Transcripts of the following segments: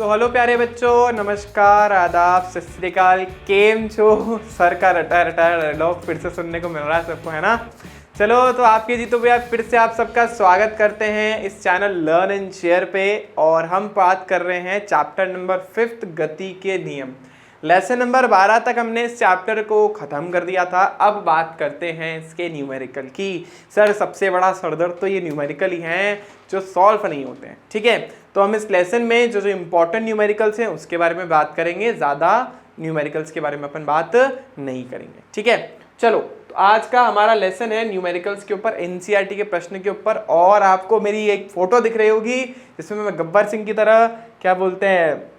So hello प्यारे बच्चों, नमस्कार, आदाब, सत श्री अकाल, केम छो। सर का रटा डायलॉग फिर से सुनने को मिल रहा है सबको, है ना। चलो तो आपके जी तो भैया फिर से आप सबका स्वागत करते हैं इस चैनल लर्न एंड शेयर पे। और हम बात कर रहे हैं चैप्टर नंबर 5 गति के नियम। लेसन नंबर 12 तक हमने इस चैप्टर को ख़त्म कर दिया था। अब बात करते हैं इसके न्यूमेरिकल की। सर सबसे बड़ा सरदर्द तो ये न्यूमेरिकल ही हैं जो सॉल्व नहीं होते हैं, ठीक है। तो हम इस लेसन में जो इंपॉर्टेंट न्यूमेरिकल्स हैं उसके बारे में बात करेंगे, ज़्यादा न्यूमेरिकल्स के बारे में अपन बात नहीं करेंगे, ठीक है। चलो तो आज का हमारा लेसन है न्यूमेरिकल्स के ऊपर, एनसीईआरटी के प्रश्न के ऊपर। और आपको मेरी एक फ़ोटो दिख रही होगी जिसमें मैं गब्बर सिंह की तरह क्या बोलते हैं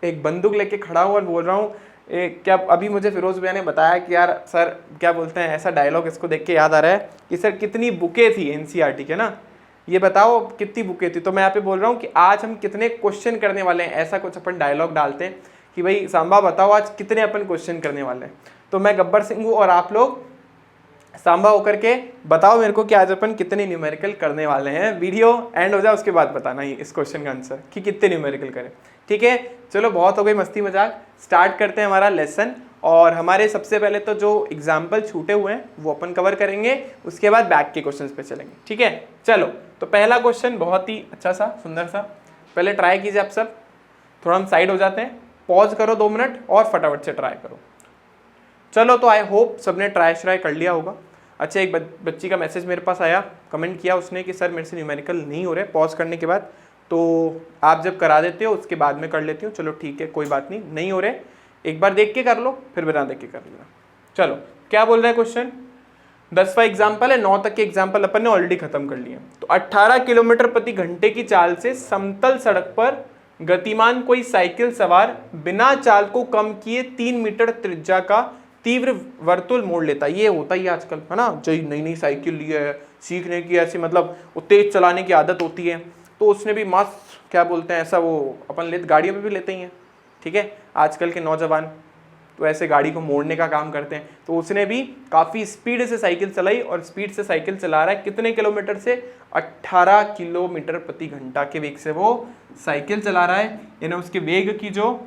एक बंदूक लेके खड़ा हूँ और बोल रहा हूँ क्या। अभी मुझे फिरोज भैया ने बताया कि यार सर क्या बोलते हैं, ऐसा डायलॉग इसको देख के याद आ रहा है कि सर कितनी बुकें थी एनसीईआरटी के ना, ये बताओ कितनी बुकें थी। तो मैं यहाँ पे बोल रहा हूँ कि आज हम कितने क्वेश्चन करने वाले हैं, ऐसा कुछ अपन डायलॉग डालते हैं कि भाई सांबा बताओ आज कितने अपन क्वेश्चन करने वाले हैं। तो मैं गब्बर सिंह हूँ और आप लोग सांबा होकर के बताओ मेरे को कि आज अपन कितने न्यूमेरिकल करने वाले हैं। वीडियो एंड हो जाए उसके बाद बताना ही इस क्वेश्चन का आंसर कि कितने न्यूमेरिकल करें, ठीक है। चलो बहुत हो गई मस्ती मजाक, स्टार्ट करते हैं हमारा लेसन। और हमारे सबसे पहले तो जो एग्जाम्पल छूटे हुए हैं वो अपन कवर करेंगे, उसके बाद बैक के क्वेश्चंस पे चलेंगे, ठीक है। चलो तो पहला क्वेश्चन बहुत ही अच्छा सा सुंदर सा, पहले ट्राई कीजिए आप सब। थोड़ा हम साइड हो जाते हैं, पॉज करो 2 मिनट और फटाफट से ट्राई करो। चलो तो आई होप सबने ट्राई कर लिया होगा। अच्छा, एक बच्ची का मैसेज मेरे पास आया, कमेंट किया उसने कि सर मेरे से न्यूमेरिकल नहीं हो रहे पॉज करने के बाद, तो आप जब करा देते हो उसके बाद में कर लेती हूँ। चलो ठीक है, कोई बात नहीं हो रहे, एक बार देख के कर लो फिर बिना देख के कर लेना। चलो क्या बोल रहा है क्वेश्चन, 10वां एग्जाम्पल है, 9 तक के एग्जाम्पल अपन ने ऑलरेडी खत्म कर लिए। तो 18 किलोमीटर प्रति घंटे की चाल से समतल सड़क पर गतिमान कोई साइकिल सवार बिना चाल को कम किए 3 मीटर त्रिज्या का तीव्र वर्तुल मोड़ लेता है। ये होता ही आजकल, है ना, जो नई नई साइकिल ली है सीखने की, ऐसी मतलब वो तेज चलाने की आदत होती है, तो उसने भी मस्त क्या बोलते हैं ऐसा वो अपन गाड़ियों पे भी लेते ही हैं, ठीक है। आजकल के नौजवान तो ऐसे गाड़ी को मोड़ने का काम करते हैं, तो उसने भी काफ़ी स्पीड से साइकिल चलाई और स्पीड से साइकिल चला रहा है। कितने किलोमीटर से, 18 किलोमीटर प्रति घंटा के वेग से वो साइकिल चला रहा है। यानी उसके वेग की जो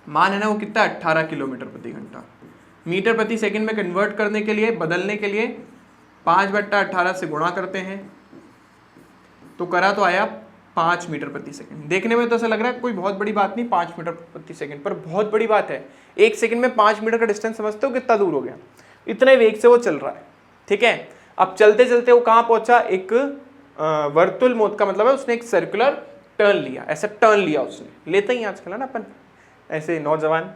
मान है ना वो कितना, 18 किलोमीटर प्रति घंटा। मीटर प्रति सेकंड में कन्वर्ट करने के लिए, बदलने के लिए 5/18 से गुणा करते हैं, तो करा तो आया 5 मीटर प्रति सेकंड। देखने में तो ऐसा लग रहा है कोई बहुत बड़ी बात नहीं, 5 मीटर प्रति सेकंड, पर बहुत बड़ी बात है। 1 सेकंड में 5 मीटर का डिस्टेंस समझते हो कितना दूर हो गया, इतने वेग से वो चल रहा है, ठीक है। अब चलते चलते वो कहाँ पहुंचा, एक वर्तुल मोड़ का मतलब है उसने एक सर्कुलर टर्न लिया, ऐसा टर्न लिया उसने, लेते ही आजकल है ना अपन ऐसे नौजवान।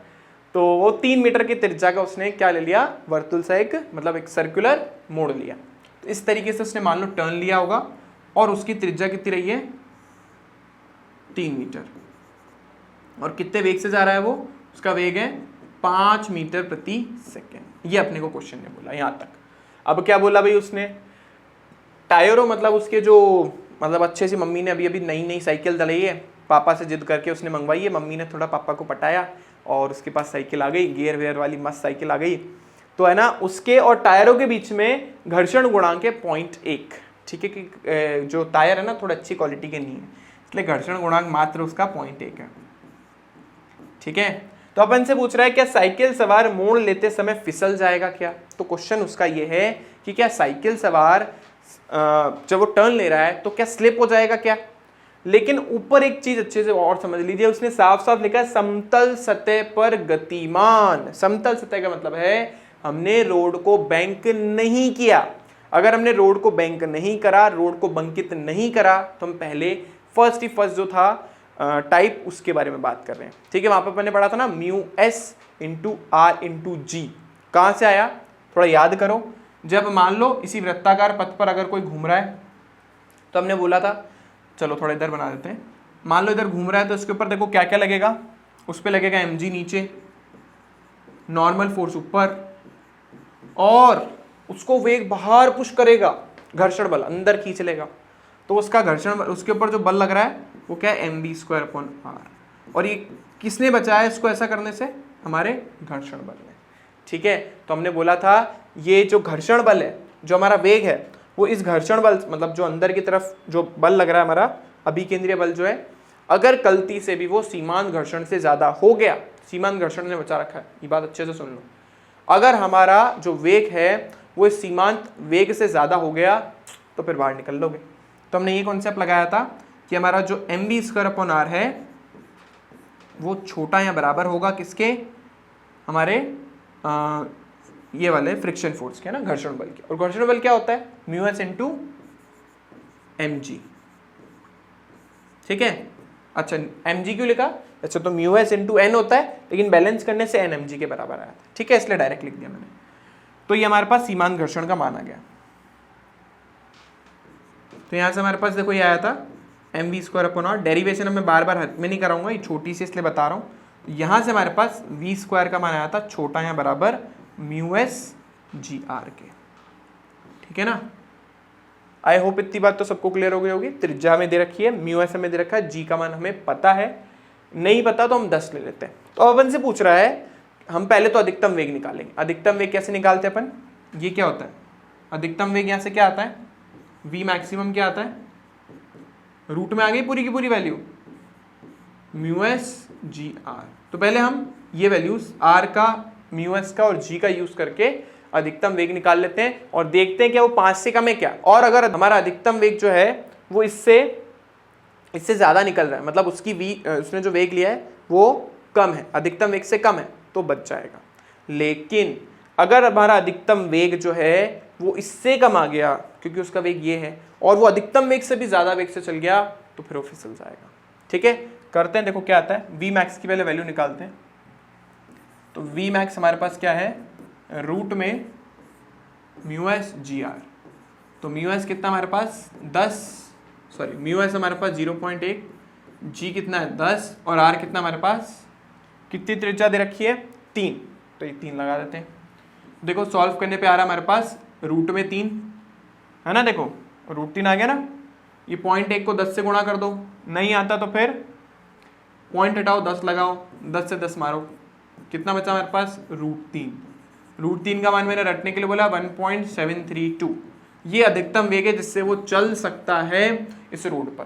तो वो 3 मीटर की त्रिज्या का उसने क्या ले लिया, वर्तुल सा एक मतलब एक सर्कुलर मोड़ लिया। तो इस तरीके से उसने मान लो टर्न लिया होगा और उसकी त्रिज्या कितनी रही है, 3 मीटर। और कितने वेग से जा रहा है वो, उसका वेग है 5 मीटर प्रति सेकेंड। ये अपने को क्वेश्चन ने बोला यहाँ तक। अब क्या बोला भाई उसने, टायरों मतलब उसके जो मतलब अच्छे से मम्मी ने अभी नई साइकिल दलाई है, पापा से जिद करके उसने मंगवाई है, मम्मी ने थोड़ा पापा को पटाया और उसके पास साइकिल आ गई, गियर वेयर वाली मस्त साइकिल आ गई। तो है ना, उसके और टायरों के बीच में घर्षण गुणांक है 0.1, ठीक है। कि जो टायर है ना थोड़ा अच्छी क्वालिटी के नहीं है, इसलिए घर्षण गुणांक मात्र उसका 0.1 है, ठीक है। तो अपन से पूछ रहा है क्या साइकिल सवार मोड़ लेते समय फिसल जाएगा क्या। तो क्वेश्चन उसका ये है कि क्या साइकिल सवार जब वो टर्न ले रहा है तो क्या स्लिप हो जाएगा क्या। लेकिन ऊपर एक चीज अच्छे से और समझ लीजिए, उसने साफ साफ लिखा है समतल सतह पर गतिमान। समतल सतह का मतलब है हमने रोड को बैंक नहीं किया। अगर हमने रोड को बैंक नहीं करा, रोड को बंकित नहीं करा, तो हम पहले फर्स्ट जो था टाइप उसके बारे में बात कर रहे हैं, ठीक है। वहां पर मैंने पढ़ा था ना μs/r/g, कहां से आया थोड़ा याद करो। जब मान लो इसी वृत्ताकार पथ पर अगर कोई घूम रहा है तो हमने बोला था, चलो थोड़ा इधर बना देते हैं, मान लो इधर घूम रहा है तो इसके ऊपर देखो क्या क्या लगेगा, उस पर लगेगा mg नीचे, नॉर्मल फोर्स ऊपर, और उसको वेग बाहर पुश करेगा, घर्षण बल अंदर खींच लेगा, तो उसका घर्षण उसके ऊपर जो बल लग रहा है वो क्या है, mv²/r। और ये किसने बचाया इसको ऐसा करने से, हमारे घर्षण बल ने, ठीक है। तो हमने बोला था ये जो घर्षण बल है, जो हमारा वेग है, वो इस घर्षण बल मतलब जो अंदर की तरफ जो बल लग रहा है हमारा अभिकेंद्रीय बल जो है, अगर गलती से भी वो सीमांत घर्षण से ज़्यादा हो गया, सीमांत घर्षण ने बचा रखा है, ये बात अच्छे से सुन लो, अगर हमारा जो वेग है वो इस सीमांत वेग से ज़्यादा हो गया तो फिर बाहर निकल लोगे। तो हमने ये कॉन्सेप्ट लगाया था कि हमारा जो mv²/r है वो छोटा या बराबर होगा किसके, हमारे ये वाले फ्रिक्शन फोर्स के, ना, घर्षण बल के। और घर्षण बल क्या होता है, μs × mg, ठीक है। अच्छा, mg क्यों लिखा, अच्छा तो μs × n होता है, लेकिन बैलेंस करने से n mg के बराबर आया था, ठीक है, इसलिए डायरेक्ट लिख दिया मैंने। तो ये हमारे पास सीमांत घर्षण का मान आ गया। तो यहां से हमारे पास देखो ये आया था mv²/r, डेरिवेशन मैं बार बार हाथ में नहीं कराऊंगा, ये छोटी सी इसलिए बता रहा हूँ। तो यहाँ से हमारे पास v² का मान आया था छोटा या बराबर μs/g/r के, ठीक है ना। आई होप इतनी बात तो सबको क्लियर हो गई होगी। त्रिज्या हमें दे रखी है, μs हमें दे रखा है, g का मान हमें पता है, नहीं पता तो हम 10 ले लेते हैं। तो अपन से पूछ रहा है, हम पहले तो अधिकतम वेग निकालेंगे। अधिकतम वेग कैसे निकालते हैं अपन, ये क्या होता है, अधिकतम वेग यहाँ से क्या आता है, v मैक्सिमम क्या आता है, रूट में आ गई पूरी की पूरी वैल्यू μs/g/r। तो पहले हम ये वैल्यूज r का, μs का और g का यूज करके अधिकतम वेग निकाल लेते हैं और देखते हैं क्या वो 5 से कम है क्या। और अगर हमारा अधिकतम वेग जो है वो इससे ज्यादा निकल रहा है, मतलब उसने जो वेग लिया है वो कम है, अधिकतम वेग से कम है, तो बच जाएगा। लेकिन अगर हमारा अधिकतम वेग जो है वो इससे कम आ गया, क्योंकि उसका वेग ये है, और वो अधिकतम वेग से भी ज्यादा वेग से चल गया, तो फिर वो फिसल जाएगा, ठीक है। करते हैं, देखो क्या आता है, v max की पहले वैल्यू निकालते हैं। तो v max हमारे पास क्या है, रूट में μs/g/r। तो μs कितना हमारे पास 10, सॉरी μs हमारे पास 0.1, g कितना है 10 और r कितना हमारे पास, कितनी त्रिज्या दे रखी है 3, तो ये 3 लगा देते हैं। देखो सॉल्व करने पे आ रहा है हमारे पास रूट में 3 है ना, देखो √3 आ गया ना। ये 0.1 को 10 से गुणा कर दो, नहीं आता तो फिर पॉइंट हटाओ, 10 लगाओ, 10 से 10 मारो, कितना बचा हमारे पास √3। √3 का मान मैंने रटने के लिए बोला 1.732। ये अधिकतम वेग है जिससे वो चल सकता है इस रोड पर,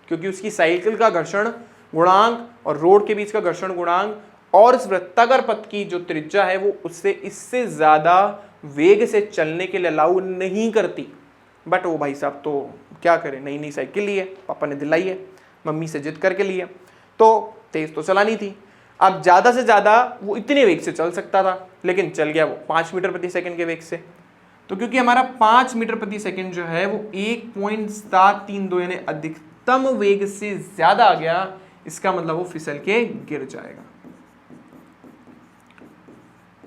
क्योंकि उसकी साइकिल का घर्षण गुणांक और रोड के बीच का घर्षण गुणांक और इस वृत्ताकार पथ की जो त्रिज्या है वो उससे इससे ज्यादा वेग से चलने के लिए अलाउ नहीं करती। बट वो भाई साहब तो क्या करें, नई नई साइकिल ली है, पापा ने दिलाई है, मम्मी से जिद करके ली है, तो तेज तो चलानी थी। अब ज़्यादा से ज़्यादा वो इतने वेग से चल सकता था, लेकिन चल गया वो 5 मीटर प्रति सेकंड के वेग से। तो क्योंकि हमारा 5 मीटर प्रति सेकंड जो है वो 1.732 यानी अधिकतम वेग से ज़्यादा आ गया, इसका मतलब वो फिसल के गिर जाएगा,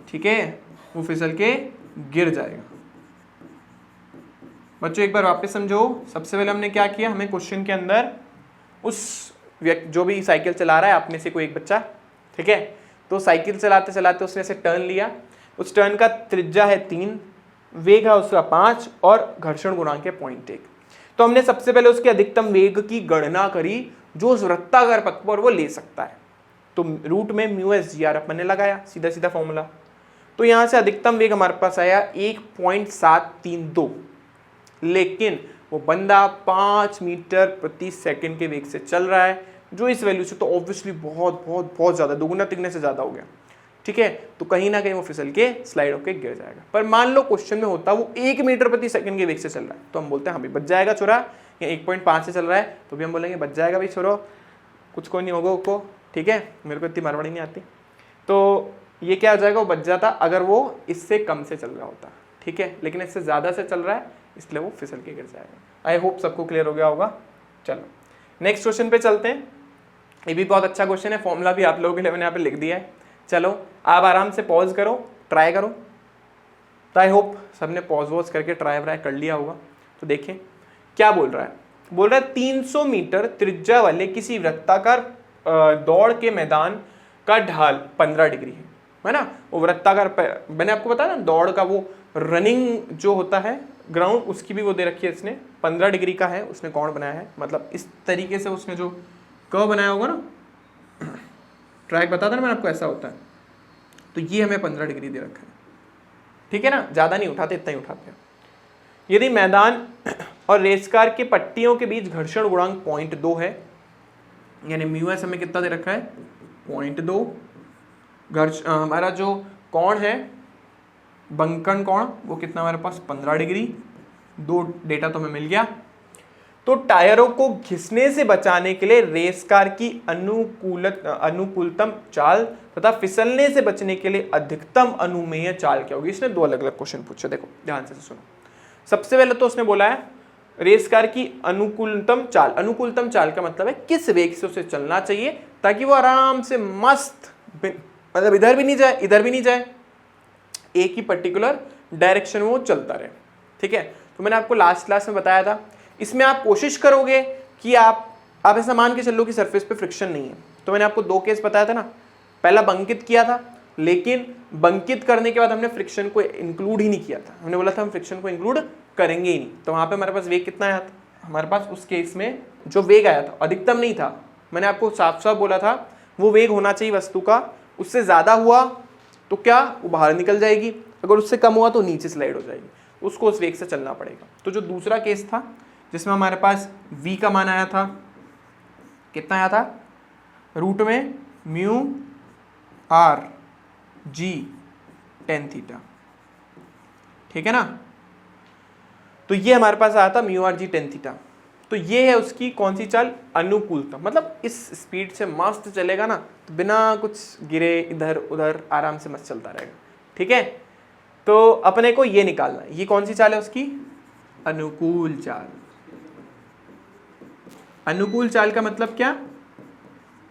ठीक है, वो फिसल के गिर जाएगा। बच्चों एक बार वापस समझो, सबसे पहले हमने क्या किया, हमें क्वेश्चन के अंदर उस व्यक्ति जो भी साइकिल चला रहा है, आप में से कोई एक बच्चा, ठीक है, तो साइकिल चलाते चलाते उसने ऐसे टर्न लिया, उस टर्न का त्रिज्या है 3, वेग है उसका 5 और घर्षण गुणांक है 0.1। तो हमने सबसे पहले उसके अधिकतम वेग की गणना करी जो उस वृत्ताकार पथ पर वो ले सकता है। तो रूट में μs/g/r अपन ने लगाया, सीधा सीधा फॉर्मूला। तो यहाँ से अधिकतम वेग हमारे पास आया 1.732, लेकिन वो बंदा 5 मीटर प्रति सेकंड के वेग से चल रहा है, जो इस वैल्यू से तो ऑब्वियसली बहुत बहुत बहुत ज़्यादा, दोगुना तिगुने से ज़्यादा हो गया, ठीक है। तो कहीं ना कहीं वो फिसल के स्लाइड होके गिर जाएगा। पर मान लो क्वेश्चन में होता वो 1 मीटर प्रति सेकंड के वेग से चल रहा है, तो हम बोलते हैं हाँ भाई बच जाएगा छोरा, या 1.5 से चल रहा है तो भी हम बोलेंगे बच जाएगा भाई छोरो, कुछ को नहीं होगा उसको, ठीक है, मेरे को इतनी मारवाड़ी नहीं आती। तो ये क्या हो जाएगा, वो बच जाता अगर वो इससे कम से चल रहा होता, ठीक है, लेकिन इससे ज़्यादा से चल रहा है इसलिए वो फिसल के गिर जाएगा। आई होप सबको क्लियर हो गया होगा। चलो नेक्स्ट क्वेश्चन पे चलते हैं। ये भी बहुत अच्छा क्वेश्चन है, फॉर्मूला भी आप लोगों के लिए मैंने यहाँ पे लिख दिया है। चलो आप आराम से पॉज करो, ट्राई करो। तो आई होप सबने पॉज वॉज करके ट्राई व्राई कर लिया होगा। तो देखें क्या बोल रहा है, बोल रहा है 300 मीटर त्रिज्या वाले किसी वृत्ताकार दौड़ के मैदान का ढाल 15 डिग्री है ना। वो वृत्ताकार, मैंने आपको बताया ना दौड़ का वो रनिंग जो होता है ग्राउंड, उसकी भी वो दे रखी है इसने, 15 डिग्री का है उसने कोण बनाया है, मतलब इस तरीके से उसने जो कर्व बनाया होगा ना, ट्रैक बताता ना मैं आपको, ऐसा होता है। तो ये हमें 15 डिग्री दे रखा है, ठीक है ना, ज़्यादा नहीं उठाते, इतना ही उठाते हैं। यदि मैदान और रेसकार के पट्टियों के बीच घर्षण गुणांक 0.2 है, यानी म्यू एस हमें कितना दे रखा है 0.2। हमारा जो कोण है बंकन कोण वो कितना हमारे पास 15 डिग्री। 2 डेटा तो हमें मिल गया। तो टायरों को घिसने से बचाने के लिए रेस कार की अनुकूलतम चाल तथा फिसलने से बचने के लिए अधिकतम अनुमेय चाल क्या होगी। इसने 2 अलग अलग क्वेश्चन पूछे, देखो ध्यान से सुनो। सबसे पहले तो उसने बोला है रेस कार की अनुकूलतम चाल। अनुकूलतम चाल का मतलब है किस वेग से उसे चलना चाहिए ताकि वो आराम से मस्त, मतलब इधर भी नहीं जाए इधर भी नहीं जाए, एक ही पर्टिकुलर डायरेक्शन में वो चलता रहे। ठीक है, तो मैंने आपको लास्ट क्लास में बताया था, इसमें आप कोशिश करोगे कि आप ऐसा मान के चलो कि सरफेस पे फ्रिक्शन नहीं है। तो मैंने आपको 2 केस बताया था ना, पहला बंकित किया था, लेकिन बंकित करने के बाद हमने फ्रिक्शन को इंक्लूड ही नहीं किया था। हमने बोला था हम फ्रिक्शन को इंक्लूड करेंगे ही नहीं। तो वहां पे हमारे पास वेग कितना आया था, हमारे पास उस केस में जो वेग आया था अधिकतम नहीं था। मैंने आपको साफ साफ बोला था वो वेग होना चाहिए वस्तु का, उससे ज्यादा हुआ तो क्या वो बाहर निकल जाएगी, अगर उससे कम हुआ तो नीचे स्लाइड हो जाएगी, उसको उस वेग से चलना पड़ेगा। तो जो दूसरा केस था जिसमें हमारे पास v का मान आया था, कितना आया था, रूट में म्यू आर जी टेन थीटा। ठीक है ना, तो ये हमारे पास आया था म्यू आर जी टेन थीटा। तो ये है उसकी कौन सी चाल, अनुकूलतम। मतलब इस स्पीड से मस्त चलेगा ना, तो बिना कुछ गिरे इधर उधर आराम से मस्त चलता रहेगा। ठीक है, तो अपने को ये निकालना है, ये कौन सी चाल है उसकी, अनुकूल चाल। अनुकूल चाल का मतलब क्या,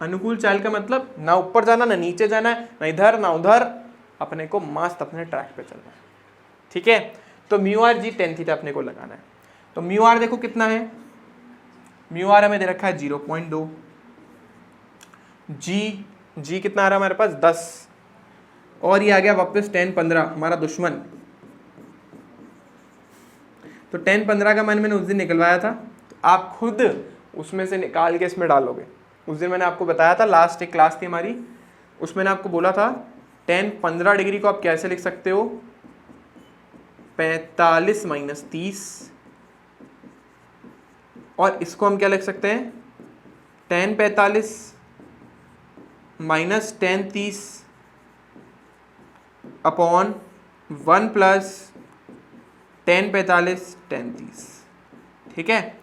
अनुकूल चाल का मतलब ना ऊपर जाना ना नीचे जाना है, ना इधर ना उधर, अपने को मस्त अपने ट्रैक पे चलना है। ठीक है, तो म्यू आर जी टेन थीटा अपने को लगाना है। तो म्यू आर देखो कितना है, म्यू आर हमें दे रखा है 0.2, जी कितना आ रहा है हमारे पास 10, और ये आ गया वापस 10-15 हमारा दुश्मन। तो 10-15 का मान मैंने उस दिन निकलवाया था, तो आप खुद उसमें से निकाल के इसमें डालोगे। उस दिन मैंने आपको बताया था, लास्ट एक क्लास थी हमारी, उसमें मैंने आपको बोला था 10-15 डिग्री को आप कैसे लिख सकते हो, 45 - 30, और इसको हम क्या लिख सकते हैं, 10-45 - 10-30 अपॉन 1 + 10-45 10-30। ठीक है,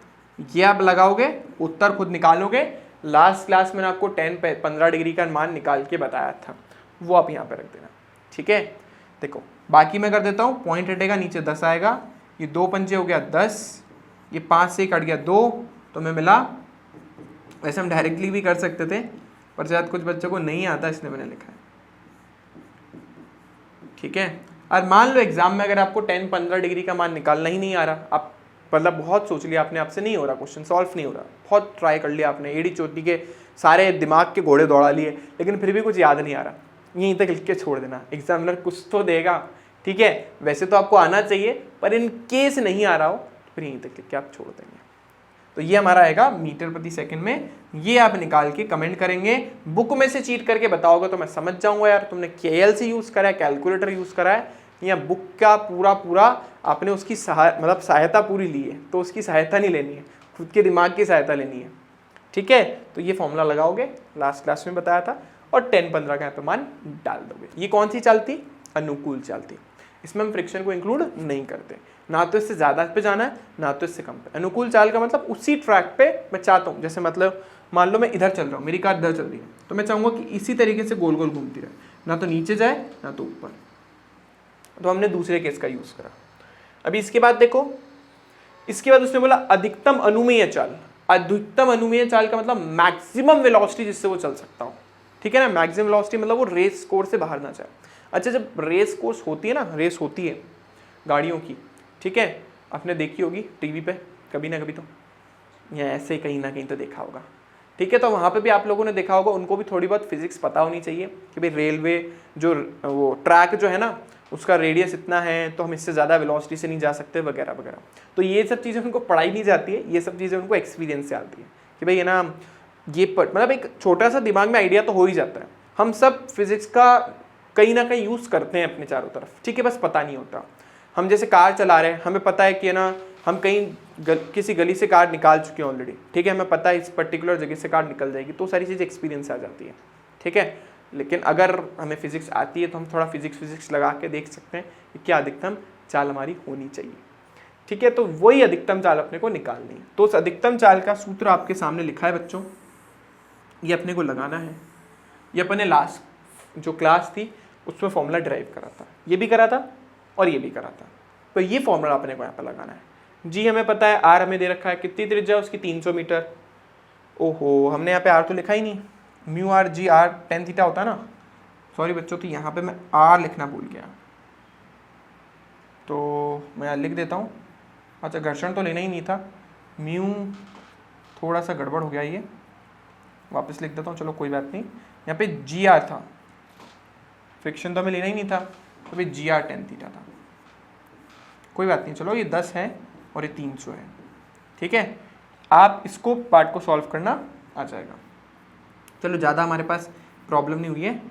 ये आप लगाओगे, उत्तर खुद निकालोगे। लास्ट क्लास में आपको 10-15 डिग्री का मान निकाल के बताया था, वो आप यहाँ पे रख देना। ठीक है, देखो बाकी मैं कर देता हूँ, पॉइंट हटेगा नीचे 10 आएगा, ये 2 पंजे हो गया 10, ये 5 से कट गया 2, तो हमें मिला। वैसे हम डायरेक्टली भी कर सकते थे, पर शायद कुछ बच्चों को नहीं आता इसलिए मैंने लिखा है। ठीक है, और मान लो एग्जाम में अगर आपको 10-15 डिग्री का मान निकालना ही नहीं आ रहा, आप मतलब बहुत सोच लिया आपने, आपसे नहीं हो रहा, क्वेश्चन सॉल्व नहीं हो रहा, बहुत ट्राई कर लिया आपने, एड़ी चोटी के सारे दिमाग के घोड़े दौड़ा लिए, लेकिन फिर भी कुछ याद नहीं आ रहा, यहीं तक लिख के छोड़ देना, एग्जामिनर कुछ तो देगा। ठीक है, वैसे तो आपको आना चाहिए, पर इन केस नहीं आ रहा हो तो फिर यहीं तक लिख के आप छोड़ देंगे। तो ये हमारा आएगा मीटर प्रति सेकंड में, ये आप निकाल के कमेंट करेंगे। बुक में से चीट करके बताओगे तो मैं समझ जाऊंगा यार तुमने KLC यूज करा है, कैलकुलेटर यूज करा है, या बुक का पूरा आपने उसकी मतलब सहायता पूरी ली है, तो उसकी सहायता नहीं लेनी है, खुद के दिमाग की सहायता लेनी है। ठीक है, तो ये फॉर्मूला लगाओगे, लास्ट क्लास में बताया था, और 10-15 का यहाँ पे मान डाल दोगे। ये कौन सी चाल थी, अनुकूल चाल थी। इसमें हम फ्रिक्शन को इंक्लूड नहीं करते, ना तो इससे ज़्यादा पे जाना है ना तो इससे कम पे। अनुकूल चाल का मतलब उसी ट्रैक पे मैं चाहता हूँ, जैसे मतलब मान लो मैं इधर चल रहा हूँ, मेरी कार इधर चल रही है, तो मैं चाहूँगा कि इसी तरीके से गोल गोल घूमती रहे, ना तो नीचे जाए ना तो ऊपर। तो हमने दूसरे केस का यूज़ करा। अभी इसके बाद देखो, इसके बाद उसने बोला अधिकतम अनुमेय चाल। अधिकतम अनुमेय चाल का मतलब मैक्सिमम वेलोसिटी जिससे वो चल सकता हो। ठीक है ना, मैक्सिमम वेलोसिटी मतलब वो रेस कोर्स से बाहर ना जाए। अच्छा, जब रेस कोर्स होती है ना, रेस होती है गाड़ियों की, ठीक है, आपने देखी होगी टीवी पे कभी ना कभी, तो या ऐसे कहीं ना कहीं तो देखा होगा। ठीक है, तो वहाँ पे भी आप लोगों ने देखा होगा, उनको भी थोड़ी बहुत फिजिक्स पता होनी चाहिए कि भाई रेलवे जो वो ट्रैक जो है ना, उसका रेडियस इतना है, तो हम इससे ज़्यादा वेलोसिटी से नहीं जा सकते वगैरह वगैरह। तो ये सब चीज़ें उनको पढ़ाई नहीं जाती है, ये सब चीज़ें उनको एक्सपीरियंस से आती है कि भाई है ना, ये मतलब एक छोटा सा दिमाग में आइडिया तो हो ही जाता है। हम सब फिजिक्स का कहीं ना कहीं यूज़ करते हैं अपने चारों तरफ, ठीक है, बस पता नहीं होता। हम जैसे कार चला रहे हैं, हमें पता है कि है ना हम कहीं किसी गली से कार निकाल चुके हैं ऑलरेडी, ठीक है, हमें पता है इस पर्टिकुलर जगह से कार निकल जाएगी, तो सारी चीज़ एक्सपीरियंस आ जाती है, ठीक है। लेकिन अगर हमें फिजिक्स आती है तो हम थोड़ा फिजिक्स लगा के देख सकते हैं कि क्या अधिकतम चाल हमारी होनी चाहिए, ठीक है। तो वही अधिकतम चाल अपने को निकालनी है। तो उस अधिकतम चाल का सूत्र आपके सामने लिखा है बच्चों, ये अपने को लगाना है। ये अपने लास्ट जो क्लास थी उसमें फॉर्मूला ड्राइव करा था, ये भी करा था और ये भी करा था, तो ये फॉर्मूला अपने को यहाँ पर लगाना है। जी हमें पता है, आर हमें दे रखा है, कितनी त्रिज्या उसकी 300 मीटर। ओहो, हमने यहाँ पे आर तो लिखा ही नहीं, mu R G R tan theta होता है ना, सॉरी बच्चों, तो यहाँ पे मैं आर लिखना भूल गया, तो मैं लिख देता हूँ। अच्छा, घर्षण तो लेना ही नहीं था, म्यू थोड़ा सा गड़बड़ हो गया, ये वापस लिख देता हूँ, चलो कोई बात नहीं। यहाँ पे जी आर था, फ्रिक्शन तो हमें लेना ही नहीं था, तो भाई जी आर टेन थीटा था, कोई बात नहीं। चलो ये 10 है और ये 300 है, ठीक है। आप इसको पार्ट को सॉल्व करना आ जाएगा। चलो ज़्यादा हमारे पास प्रॉब्लम नहीं हुई है।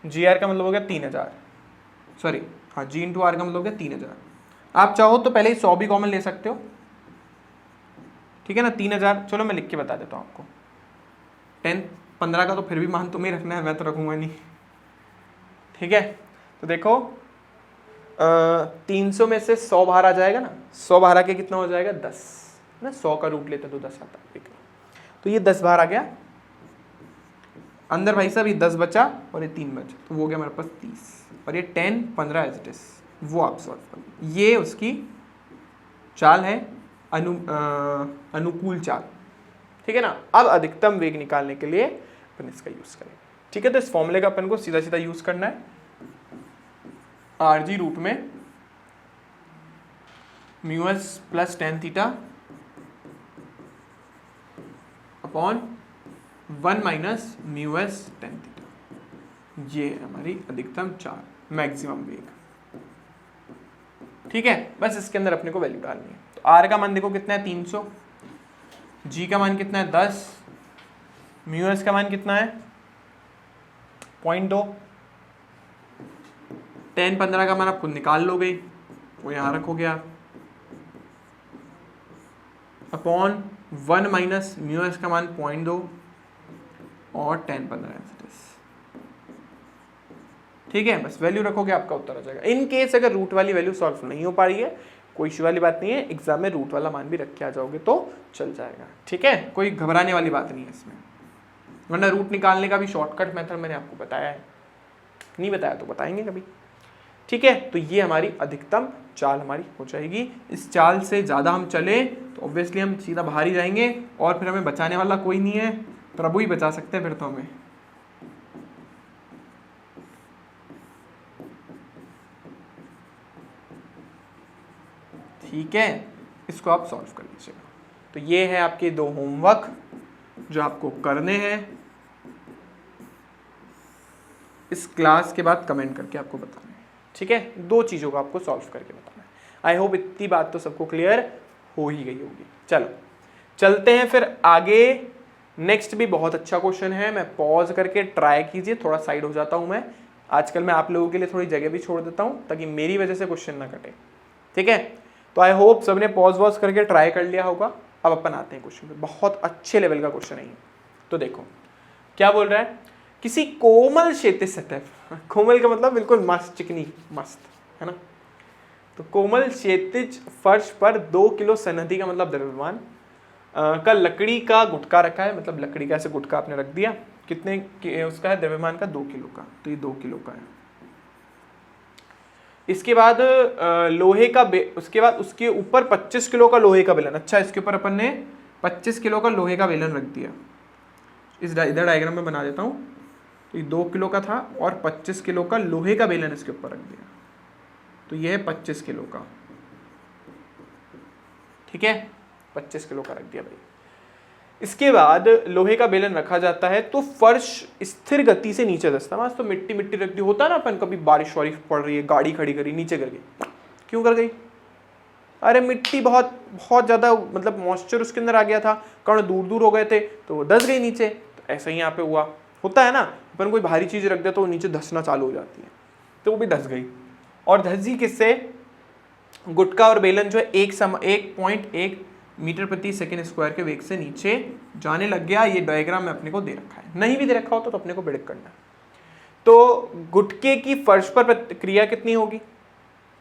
जी आर का मतलब हो गया 3000, सॉरी हाँ, जी इंटू आर का मतलब हो गया 3000। आप चाहो तो पहले ही 100 भी कॉमन ले सकते हो, ठीक है ना, 3000। चलो मैं लिख के बता देता हूँ आपको, 15 का तो फिर भी मान तुम्हें रखना है, मैं तो रखूँगा नहीं, ठीक है। तो देखो 300 में से 100 बाहर आ जाएगा ना, 100 बाहर आके कितना हो जाएगा 10 ना, 100 का रूट लेते तो 10 आता है, तो ये 10 बाहर आ गया अंदर भाई साहब, ये 10 बचा और ये 3 बचा, तो वो हो गया हमारे पास 30, और ये 10 15 एज इट इज, वो आप सॉल्व कर। ये उसकी चाल है, अनुकूल चाल, ठीक है ना। अब अधिकतम वेग निकालने के लिए अपन इसका यूज करें, ठीक है। तो इस फॉर्मूले का अपन को सीधा सीधा यूज करना है, आर जी रूट में mu S plus tan theta upon 1 minus mu S tan theta, ये है हमारी अधिकतम चाल, मैक्सिमम वेग, ठीक है। बस इसके अंदर अपने को वैल्यू डालनी है। तो आर का मान देखो कितना है 300, जी का मान कितना है 10, म्यू एस का मान कितना है 0.2, 10 15 का मान आप खुद निकाल लोगे, वो यहाँ रखोगे आप, अपॉन 1 माइनस म्यू एस का मान 0.2 और 10 15, ठीक है। बस वैल्यू रखोगे, आपका उत्तर आ जाएगा। इन केस अगर रूट वाली वैल्यू सॉल्व नहीं हो पा रही है, कोई इशू वाली बात नहीं है, एग्जाम में रूट वाला मान भी रख के आ जाओगे तो चल जाएगा, ठीक है। कोई घबराने वाली बात नहीं है इसमें, वरना रूट निकालने का भी शॉर्टकट मेथड मैंने आपको बताया है, नहीं बताया तो बताएंगे कभी, ठीक है। तो ये हमारी अधिकतम चाल हमारी हो जाएगी। इस चाल से ज़्यादा हम चले तो ऑब्वियसली हम सीधा बाहर ही जाएंगे, और फिर हमें बचाने वाला कोई नहीं है, प्रभु ही बचा सकते हैं फिर तो हमें, ठीक है। इसको आप सॉल्व कर लीजिएगा। तो ये है आपके 2 होमवर्क जो आपको करने हैं, इस क्लास के बाद कमेंट करके आपको बताना है, ठीक है। 2 चीज़ों को आपको सॉल्व करके बताना है। आई होप इतनी बात तो सबको क्लियर हो ही गई होगी। चलो चलते हैं फिर आगे। नेक्स्ट भी बहुत अच्छा क्वेश्चन है, मैं पॉज करके ट्राई कीजिए, थोड़ा साइड हो जाता हूँ मैं आजकल, मैं आप लोगों के लिए थोड़ी जगह भी छोड़ देता हूँ ताकि मेरी वजह से क्वेश्चन ना कटे, ठीक है। तो आई होप सबने पॉज वॉज करके ट्राई कर लिया होगा। अब अपन आते हैं क्वेश्चन पे, बहुत अच्छे लेवल का क्वेश्चन है ये। तो देखो क्या बोल रहा है, किसी कोमल क्षैतिज सतह, कोमल का मतलब बिल्कुल मस्त, चिकनी मस्त, है ना। तो कोमल क्षैतिज फर्श पर 2 किलो सनहदी का मतलब द्रव्यमान का लकड़ी का गुटका रखा है, मतलब लकड़ी का ऐसे गुटका आपने रख दिया, कितने उसका है द्रव्यमान का 2 किलो का, तो ये 2 किलो का है। इसके बाद लोहे का उसके बाद उसके ऊपर 25 किलो का लोहे का बेलन। अच्छा, इसके ऊपर अपन ने 25 किलो का लोहे का बेलन रख दिया, इधर डायग्राम में बना देता हूँ। तो ये 2 किलो का था और 25 किलो का लोहे का बेलन इसके ऊपर रख दिया, तो ये है 25 किलो का, ठीक है, 25 किलो का रख दिया भाई। इसके बाद लोहे का बेलन रखा जाता है तो फर्श स्थिर गति से नीचे धंसता है। तो मिट्टी मिट्टी रख दी, होता है ना अपन कभी बारिश वारिश पड़ रही है, गाड़ी खड़ी करी, नीचे गिर गई, क्यों कर गई, अरे मिट्टी बहुत बहुत ज़्यादा मतलब मॉइस्चर उसके अंदर आ गया था, कण दूर दूर हो गए थे तो वो धंस गई नीचे। तो ऐसा ही यहाँ पे हुआ, होता है ना, अपन कोई भारी चीज़ रख दे तो वो नीचे धंसना चालू हो जाती है, तो वो भी धंस गई। और धंसी किससे, गुटका और बेलन जो है 1.1 मीटर प्रति सेकेंड स्क्वायर के वेग से नीचे जाने लग गया। ये डायग्राम में अपने को दे रखा है, नहीं भी दे रखा हो तो अपने को प्रेडिक्ट करना है। तो गुटके की फर्श पर क्रिया कितनी होगी,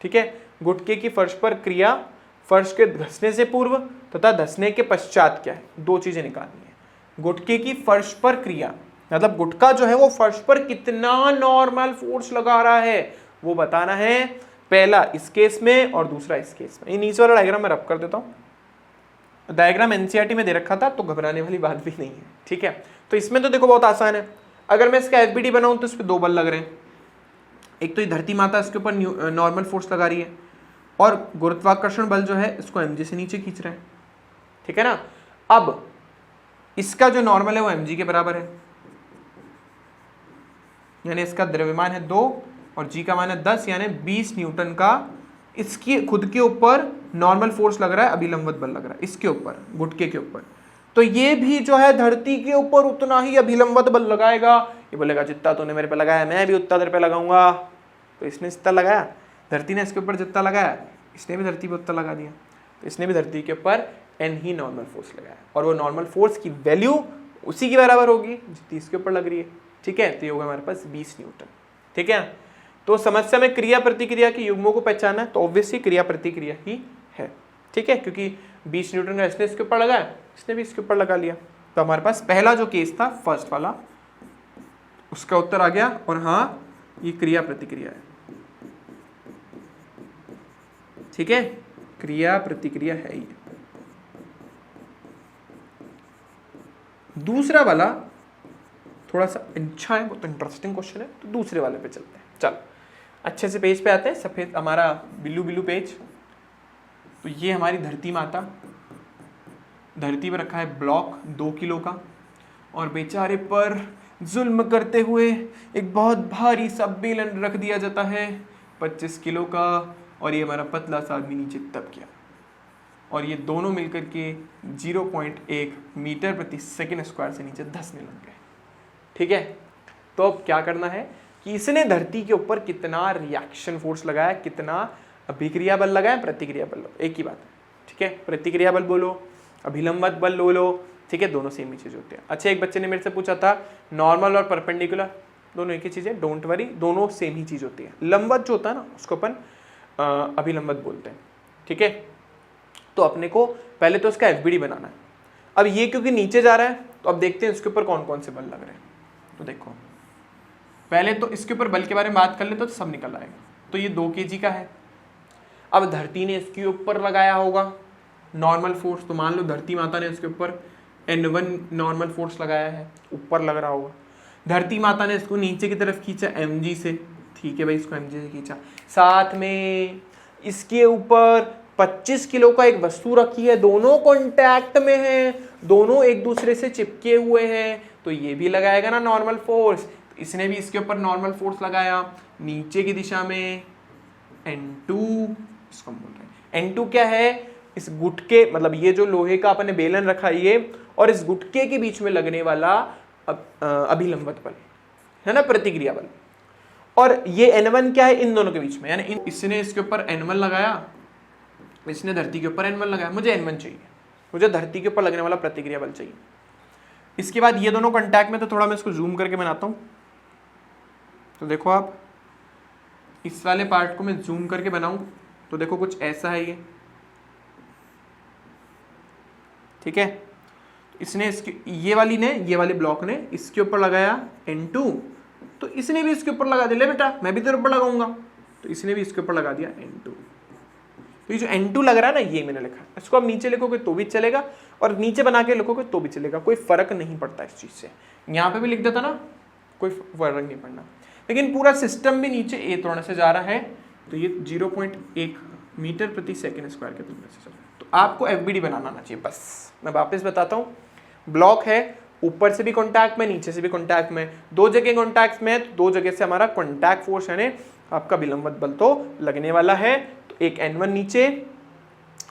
ठीक है, गुटके की फर्श पर क्रिया फर्श के धंसने से पूर्व तथा धंसने के पश्चात क्या है, दो चीजें निकालनी है। गुटके की फर्श पर क्रिया मतलब गुटका जो है वो फर्श पर कितना नॉर्मल फोर्स लगा रहा है वो बताना है, पहला इस केस में और दूसरा इस केस में। ये नीचे वाला डायग्राम मैं रब कर देता हूं, डायग्राम एनसीईआरटी में दे रखा था तो घबराने वाली बात भी नहीं है, ठीक है। तो इसमें तो देखो बहुत आसान है, अगर मैं इसका एफबीडी बनाऊं तो इस पर दो बल लग रहे हैं, एक तो ये धरती माता इसके ऊपर नॉर्मल फोर्स लगा रही है और गुरुत्वाकर्षण बल जो है इसको mg से नीचे खींच रहा है, ठीक है ना। अब इसका जो नॉर्मल है वो mg के बराबर है, यानी इसका द्रव्यमान है 2 और g का मान है 10, यानी 20 न्यूटन का इसकी खुद के ऊपर नॉर्मल फोर्स लग रहा है, अभिलंबित बल लग रहा है इसके ऊपर, गुटके के ऊपर। तो ये भी जो है धरती के ऊपर उतना ही अभिलंबित बल लगाएगा। ये बोलेगा जितना तूने मेरे पे लगाया मैं भी उतना तेरे पे लगाऊंगा, तो इसने जितना लगाया, धरती ने इसके ऊपर जितना लगाया इसने भी धरती पे उतना लगा दिया, तो इसने भी धरती के ऊपर n ही नॉर्मल फोर्स लगाया और वो नॉर्मल फोर्स की वैल्यू उसी के बराबर होगी जितनी इसके ऊपर लग रही है, ठीक है। तो ये होगा हमारे पास 20 न्यूटन, ठीक है। तो समस्या में क्रिया प्रतिक्रिया के युग्मों को पहचाना है, तो ऑब्वियसली क्रिया प्रतिक्रिया ही है, ठीक है, क्योंकि 20 न्यूटन का इसने इसके ऊपर लगाया, इसने भी इसके ऊपर लगा लिया। तो हमारे पास पहला जो केस था फर्स्ट वाला उसका उत्तर आ गया, और हाँ ये क्रिया प्रतिक्रिया है, ठीक है, क्रिया प्रतिक्रिया है ये। दूसरा वाला थोड़ा सा अच्छा है, बहुत इंटरेस्टिंग क्वेश्चन है, तो दूसरे वाले पे चलते हैं। चल अच्छे से पेज पे आते हैं, सफेद हमारा बिल्लू बिल्लू पेज। तो ये हमारी धरती माता, धरती पर रखा है ब्लॉक 2 किलो का, और बेचारे पर जुल्म करते हुए एक बहुत भारी सा बेलन रख दिया जाता है 25 किलो का, और ये हमारा पतला सा आदमी नीचे दब गया, और ये दोनों मिलकर के 0.1 मीटर प्रति सेकेंड स्क्वायर से नीचे धंसने लग गए, ठीक है। तो अब क्या करना है कि इसने धरती के ऊपर कितना रिएक्शन फोर्स लगाया, कितना अभिक्रिया बल लगाया, प्रतिक्रिया बल, एक ही बात है, ठीक है। प्रतिक्रिया बल बोलो, अभिलंबित बल बोलो, ठीक है, दोनों सेम ही चीज होते हैं। अच्छा, एक बच्चे ने मेरे से पूछा था नॉर्मल और परपेंडिकुलर दोनों एक ही चीज है, डोंट वरी, दोनों सेम ही चीज होती है। लंबवत जो होता है ना उसको अपन अभिलंबित बोलते हैं, ठीक है। तो अपने को पहले तो इसका एफबीडी बनाना है। अब ये क्योंकि नीचे जा रहा है तो अब देखते हैं इसके ऊपर कौन कौन से बल लग रहे हैं। तो देखो पहले तो इसके ऊपर बल के बारे में बात कर ले तो सब निकल आएगा। तो ये 2 kg का है, अब धरती ने इसके ऊपर लगाया होगा नॉर्मल फोर्स, तो मान लो धरती माता ने इसके ऊपर N1 नॉर्मल फोर्स लगाया है, ऊपर लग रहा होगा। धरती माता ने इसको नीचे की तरफ खींचा mg से, ठीक है भाई, इसको mg से खींचा, साथ में इसके ऊपर 25 किलो का एक वस्तु रखी है, दोनों कांटेक्ट में हैं, दोनों एक दूसरे से चिपके हुए हैं, तो ये भी लगाएगा ना नॉर्मल फोर्स। तो इसने भी इसके ऊपर नॉर्मल फोर्स लगाया नीचे की दिशा में, N2 इसको हम बोल रहे हैं। N2 क्या है, इस गुटके मतलब ये जो लोहे का अपने बेलन रखा ये और इस गुटके के बीच में लगने वाला अभिलंबित बल है ना, प्रतिक्रिया बल। और ये N1 क्या है, इन दोनों के बीच में, यानी इसने इसके ऊपर N1 लगाया, इसने धरती के ऊपर N1 लगाया, मुझे N1 चाहिए, मुझे धरती के ऊपर लगने वाला प्रतिक्रिया बल चाहिए। इसके बाद ये दोनों कांटेक्ट में, तो थोड़ा मैं इसको जूम करके बनाता हूं। तो देखो आप, इस वाले पार्ट को मैं जूम करके बनाऊं तो देखो कुछ ऐसा है ये, ठीक है। इसने इसके ये वाली ब्लॉक ने इसके ऊपर लगाया N2, तो इसने भी इसके ऊपर लगा दिया, ले बेटा मैं भी तेरे ऊपर लगाऊंगा, तो इसने भी इसके ऊपर लगा दिया N2। तो ये जो N2 लग रहा है ना, ये मैंने लिखा, इसको आप नीचे लिखोगे तो भी चलेगा और नीचे बना के लिखोगे तो भी चलेगा, कोई फर्क नहीं पड़ता इस चीज से। यहाँ पे भी लिख देता ना, कोई फर्क नहीं पड़ना, लेकिन पूरा सिस्टम भी नीचे ए त्वरण से जा रहा है, तो ये 0.1 मीटर प्रति सेकेंड स्क्वायर के त्वरण से चल रहा है। तो आपको एफबीडी बनाना आना चाहिए बस। मैं वापस बताता हूँ, ब्लॉक है, ऊपर से भी कॉन्टैक्ट में, नीचे से भी कॉन्टैक्ट में, 2 जगह कॉन्टैक्ट में है, तो 2 जगह से हमारा कॉन्टैक्ट फोर्स यानी आपका विलंबित बल तो लगने वाला है। तो एक N1 नीचे,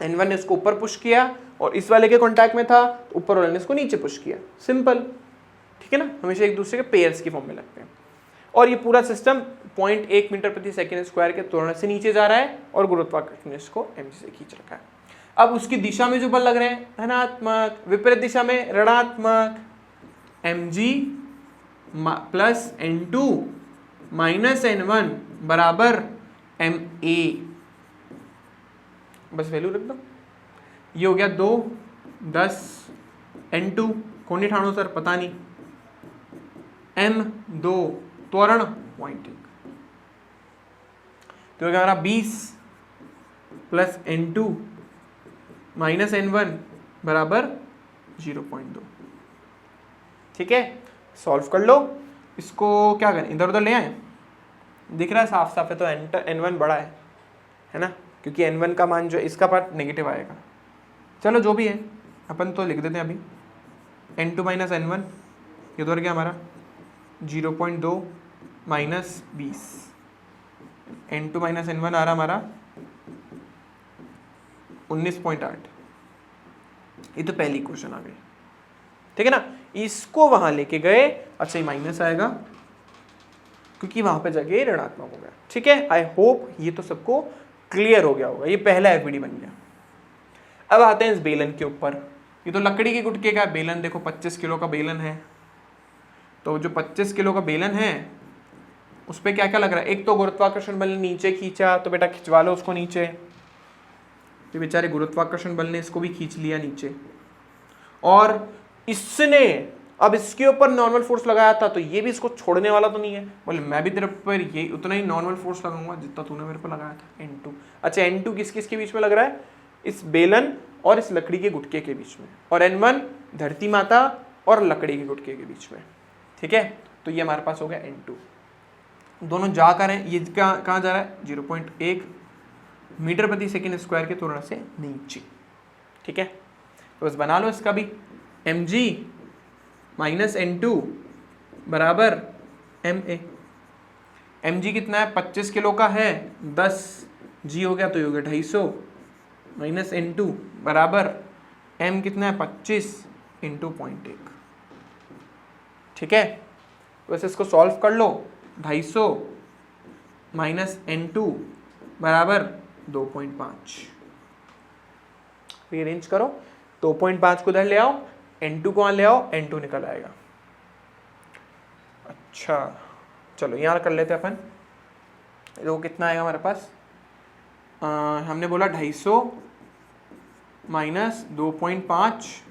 N1 ने इसको ऊपर पुश किया और इस वाले के कॉन्टैक्ट में था, तो ऊपर वाले ने इसको नीचे पुश किया, सिंपल, ठीक है ना। हमेशा एक दूसरे के पेयर्स की फॉर्म में लगते हैं। और ये पूरा सिस्टम 0.1 मीटर प्रति सेकेंड स्क्वायर के त्वरण से नीचे जा रहा है और गुरुत्वाकर्षण ने इसको mg से खींच रखा है। अब उसकी दिशा में जो बल लग रहे हैं धनात्मक, विपरीत दिशा में ऋणात्मक, mg plus n2 minus n1 बराबर ma। बस वैल्यू रख दो। ये हो गया 2 10 n2 कौन नहीं ठानो सर, पता नहीं, m2 त्वरण 0.1 तो हमारा 20 प्लस n2 माइनस n1 बराबर 0.2। ठीक है, सॉल्व कर लो इसको। क्या करें, इधर उधर ले आए, दिख रहा है साफ साफ है तो n1 बड़ा है ना, क्योंकि n1 का मान जो है इसका पार्ट नेगेटिव आएगा। चलो जो भी है अपन तो लिख देते हैं अभी, n2 माइनस n1 ये तो क्या हमारा 0.2 माइनस 20, n2 माइनस n1 आ रहा हमारा 19.8। ये तो पहली क्वेश्चन आ गई, ठीक है ना। इसको वहां लेके गए, अच्छा ये माइनस आएगा क्योंकि वहां पे जगह ऋणात्मक हो गया। ठीक है, आई होप ये तो सबको क्लियर हो गया होगा। ये पहला एफबीडी बन गया। अब आते हैं इस बेलन के ऊपर। ये तो लकड़ी के गुटके का बेलन, देखो 25 किलो का बेलन है। तो जो 25 किलो का बेलन है उस पर क्या क्या लग रहा है, एक तो गुरुत्वाकर्षण बल ने नीचे खींचा, तो बेटा खिंचवा लो उसको नीचे। ये बेचारे गुरुत्वाकर्षण बल ने इसको भी खींच लिया नीचे, और इसने अब इसके ऊपर नॉर्मल फोर्स लगाया था, तो ये भी इसको छोड़ने वाला तो नहीं है। बोले मैं भी तेरे पर ये उतना ही नॉर्मल फोर्स लगाऊंगा जितना तूने मेरे पर लगाया था, n2। अच्छा n2 किस किस के बीच में लग रहा है, इस बेलन और इस लकड़ी के गुटके के बीच में, और n1 धरती माता और लकड़ी के गुटके के बीच में। ठीक है, तो ये हमारे पास हो गया n2। दोनों जा कर हैं, ये कहाँ जा रहा है 0.1 मीटर प्रति सेकेंड स्क्वायर के त्वरण से नीचे। ठीक है, तो बस बना लो इसका भी, mg माइनस n2 बराबर ma। mg कितना है, 25 किलो का है, 10 g हो गया तो ये हो गया 250 माइनस n2 बराबर m कितना है 25 इंटू 0.1। ठीक है, वैसे इसको सॉल्व कर लो, 250 माइनस n2 बराबर 2.5। रीअरेंज करो, 2.5 को इधर ले आओ, n2 को वहाँ ले आओ, n2 निकल आएगा। अच्छा चलो यहाँ कर लेते हैं अपन। देखो कितना आएगा हमारे पास, हमने बोला 250 माइनस 2.5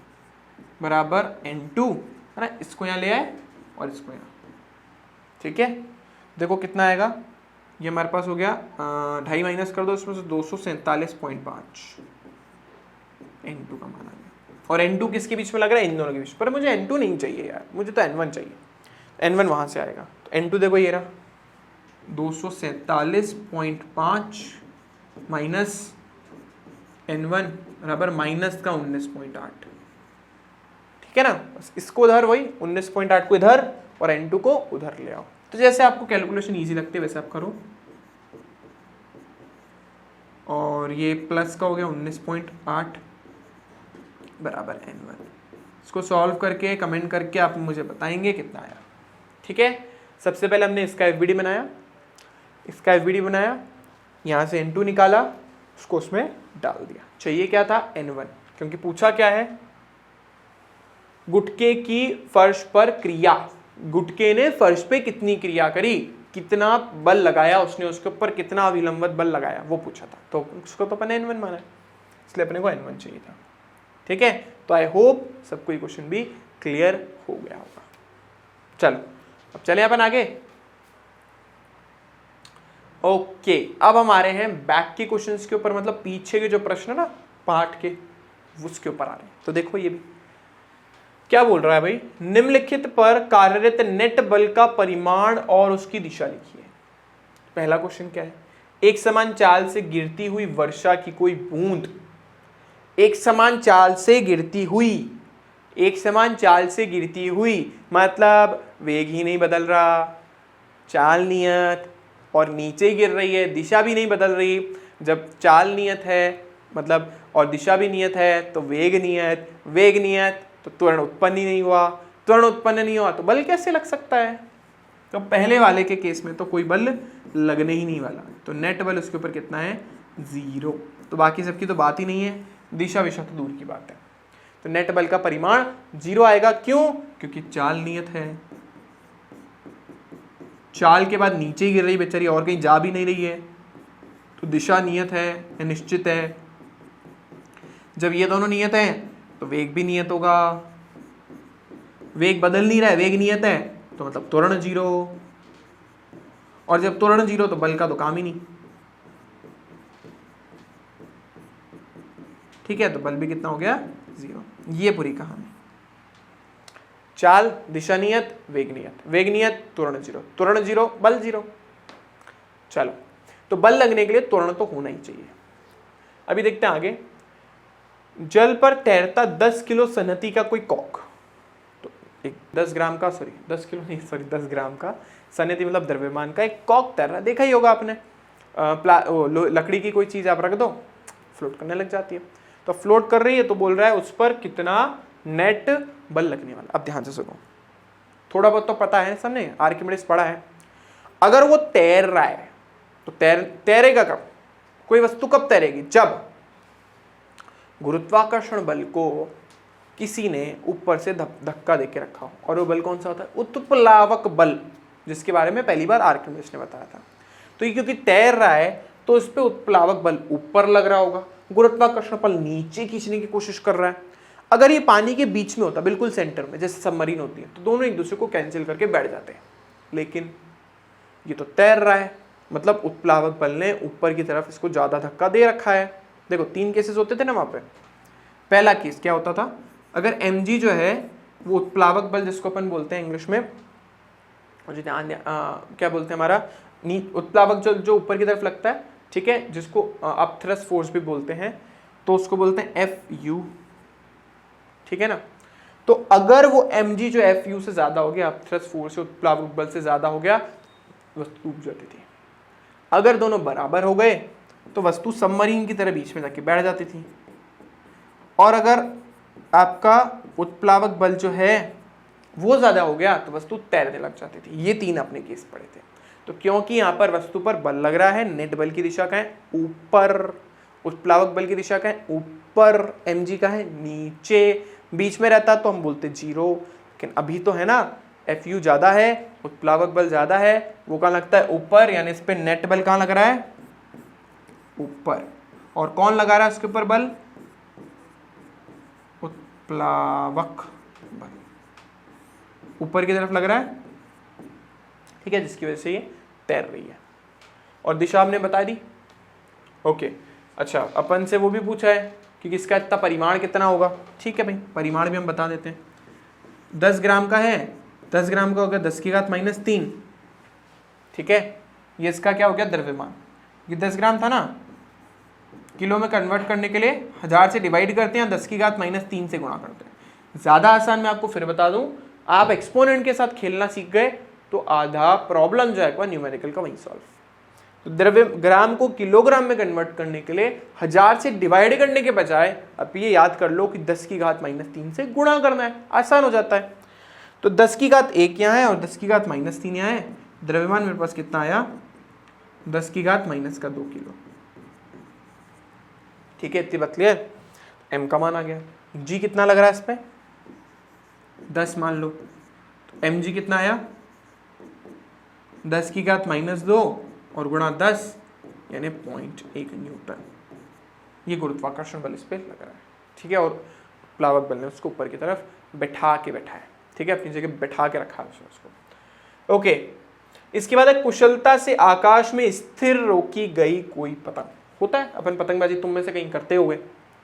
बराबर n2 है ना, इसको यहाँ ले आए और इसको यहाँ। ठीक है, देखो कितना आएगा, ये हमारे पास हो गया 2.5 माइनस कर दो इसमें से 247.5 n2 का मान आ गया। और n2 किसके बीच में लग रहा है, इन दोनों के बीच। पर मुझे n2 नहीं चाहिए यार, मुझे तो n1 चाहिए। n1 वहाँ से आएगा, तो n2 देखो ये रहा 247.5 माइनस n1 बराबर माइनस का 19.8। ठीक है ना, बस इसको उधर वही 19.8 को इधर और n2 को उधर ले आओ। तो जैसे आपको कैलकुलेशन इजी लगती है वैसे आप करो। और ये प्लस का हो गया 19.8 बराबर n1। इसको सॉल्व करके कमेंट करके आप मुझे बताएंगे कितना आया। ठीक है, सबसे पहले हमने इसका एफबीडी बनाया, इसका एफबीडी बनाया, यहाँ से n2 निकाला, उसको उसमें डाल दिया। चाहिए क्या था, n1, क्योंकि पूछा क्या है, गुटके की फर्श पर क्रिया, गुटके ने फर्श पे कितनी क्रिया करी, कितना बल लगाया उसने, उसके ऊपर कितना अविलंबित बल लगाया, वो पूछा था। तो उसको तो अपने n1 माना है, इसलिए अपने को n1 चाहिए था। ठीक है, तो आई होप सबको ये क्वेश्चन भी क्लियर हो गया होगा। चलो अब चले अपन आगे। ओके, अब हम आ रहे हैं बैक के क्वेश्चंस के ऊपर, मतलब पीछे के जो प्रश्न है ना पाठ के, उसके ऊपर आ रहे हैं। तो देखो ये भी क्या बोल रहा है भाई, निम्नलिखित पर कार्यरत नेट बल का परिमाण और उसकी दिशा लिखिए। पहला क्वेश्चन क्या है, एक समान चाल से गिरती हुई वर्षा की कोई बूंद, एक समान चाल से गिरती हुई, एक समान चाल से गिरती हुई मतलब वेग ही नहीं बदल रहा, चाल नियत, और नीचे ही गिर रही है, दिशा भी नहीं बदल रही। जब चाल नियत है मतलब और दिशा भी नियत है तो वेग नियत, वेग नियत तो त्वरण उत्पन्न ही नहीं हुआ, त्वरण उत्पन्न नहीं हुआ तो बल कैसे लग सकता है। तो पहले वाले के केस में तो कोई बल लगने ही नहीं वाला, तो नेट बल उसके ऊपर कितना है 0। तो बाकी सबकी तो बात ही नहीं है, दिशा विशा तो दूर की बात है। तो नेट बल का परिमाण 0 आएगा। क्यों? क्योंकि चाल नियत है, चाल के बाद नीचे ही गिर रही बेचारी, और कहीं जा भी नहीं रही है, तो दिशा नियत है, निश्चित है। जब ये दोनों नियत हैं तो वेग भी नियत होगा, वेग बदल नहीं रहा है, वेग नियत है, तो मतलब त्वरण 0, और जब त्वरण 0 तो बल का तो काम ही नहीं। ठीक है, तो बल भी कितना हो गया 0। ये पूरी कहानी। चाल दिशा नियत, वेग नियत, वेग नियत त्वरण 0, त्वरण 0 बल 0। चलो, तो बल लगने के लिए त्वरण तो होना ही चाहिए। अभी देखते हैं आगे। जल पर तैरता 10 किलो सनती का कोई कॉक, तो एक 10 ग्राम का, 10 किलो नहीं, 10 ग्राम का सनती मतलब द्रव्यमान का एक कॉक तैर रहा, देखा ही होगा आपने। लकड़ी की कोई चीज आप रख दो, फ्लोट करने लग जाती है। तो फ्लोट कर रही है, तो बोल रहा है उस पर कितना नेट बल लगने वाला। अब ध्यान से सुनो, थोड़ा बहुत तो पता है सबने, आर्किमिडीज पढ़ा है। अगर वो तैर रहा है तो तैरेगा कब? कोई वस्तु कब तैरेगी? जब गुरुत्वाकर्षण बल को किसी ने ऊपर से धक्का देके रखा हो। और वो बल कौन सा होता है? उत्प्लावक बल, जिसके बारे में पहली बार आर्किमिडीज ने बताया था। तो ये क्योंकि तैर रहा है तो इस पे उत्प्लावक बल ऊपर लग रहा होगा, गुरुत्वाकर्षण बल नीचे खींचने की कोशिश कर रहा है। अगर ये पानी के बीच में होता, बिल्कुल सेंटर में, जैसे सबमरीन होती है, तो दोनों एक दूसरे को कैंसिल करके बैठ जाते हैं। लेकिन ये तो तैर रहा है, मतलब उत्प्लावक बल ने ऊपर की तरफ इसको ज्यादा धक्का दे रखा है। देखो 3 केसेस होते थे ना वहां पे। पहला केस क्या होता था? अगर mg जो है वो उत्प्लावक बल, जिसको अपन बोलते हैं इंग्लिश में, मुझे ध्यान क्या बोलते हैं, हमारा उत्प्लावक जो ऊपर की तरफ लगता है, ठीक है, जिसको अपथ्रस्ट फोर्स भी बोलते हैं, तो उसको बोलते हैं Fu, ठीक है ना। तो अगर वो mg जो Fu से ज्यादा हो गया, अपथ्रस्ट फोर्स से उत्प्लावक बल से ज्यादा हो गया, वस्तु डूब जाती थी। अगर दोनों बराबर हो गए तो वस्तु सबमरीन की तरह बीच में जाके बैठ जाती थी। और अगर आपका उत्प्लावक बल जो है वो ज्यादा हो गया तो वस्तु तैरने लग जाती थी। ये 3 अपने केस पड़े थे। तो क्योंकि यहाँ पर वस्तु पर बल लग रहा है, नेट बल की दिशा का है ऊपर, उत्प्लावक बल की दिशा का है ऊपर, mg का है नीचे, बीच में रहता तो हम बोलते 0। लेकिन अभी तो है ना, Fu ज्यादा है, उत्प्लावक बल ज्यादा है, वो कहाँ लगता है ऊपर, यानी इस पे नेट बल कहाँ लग रहा है ऊपर। और कौन लगा रहा है उसके ऊपर बल? उत्प्लावक बल ऊपर की तरफ लग रहा है, ठीक है, जिसकी वजह से ये तैर रही है। और दिशा हमने बता दी। ओके, अच्छा, अपन से वो भी पूछा है कि किसका इतना परिमाण कितना होगा। ठीक है भाई, परिमाण भी हम बता देते हैं। 10 ग्राम का है, 10 ग्राम का हो गया 10⁻³ ठीक है। ये इसका क्या हो गया द्रव्यमान। ये 10 ग्राम था ना, किलो में कन्वर्ट करने के लिए 1000 से डिवाइड करते हैं, 10⁻³ से गुणा करते हैं। ज़्यादा आसान मैं आपको फिर बता दूं, आप एक्सपोनेंट के साथ खेलना सीख गए तो आधा प्रॉब्लम जो है न्यूमेरिकल का वहीं सॉल्व। तो द्रव्य ग्राम को किलोग्राम में कन्वर्ट करने के लिए 1000 से डिवाइड करने के बजाय अब ये याद कर लो कि 10⁻³ से गुणा करना है, आसान हो जाता है। तो 10⁻1 यहाँ है और 10⁻³ यहाँ है। द्रव्यमान मेरे पास कितना आया 10⁻² किलो, ठीक है, इतनी बात क्लियर। m का मान आ गया। g कितना लग रहा है इस पे 10 मान लो, तो mg कितना आया 10⁻² और गुणा 10 यानी 0.1 न्यूटन। ये गुरुत्वाकर्षण बल इस पे लग रहा है, ठीक है। और प्लावक बल ने उसको ऊपर की तरफ बैठा है, ठीक है, अपनी जगह बैठा के रखा है उसको। ओके, इसके बाद है कुशलता से आकाश में स्थिर रोकी गई कोई पतंग। होता है, अपन पतंगबाजी तुम में से कहीं करते हुए,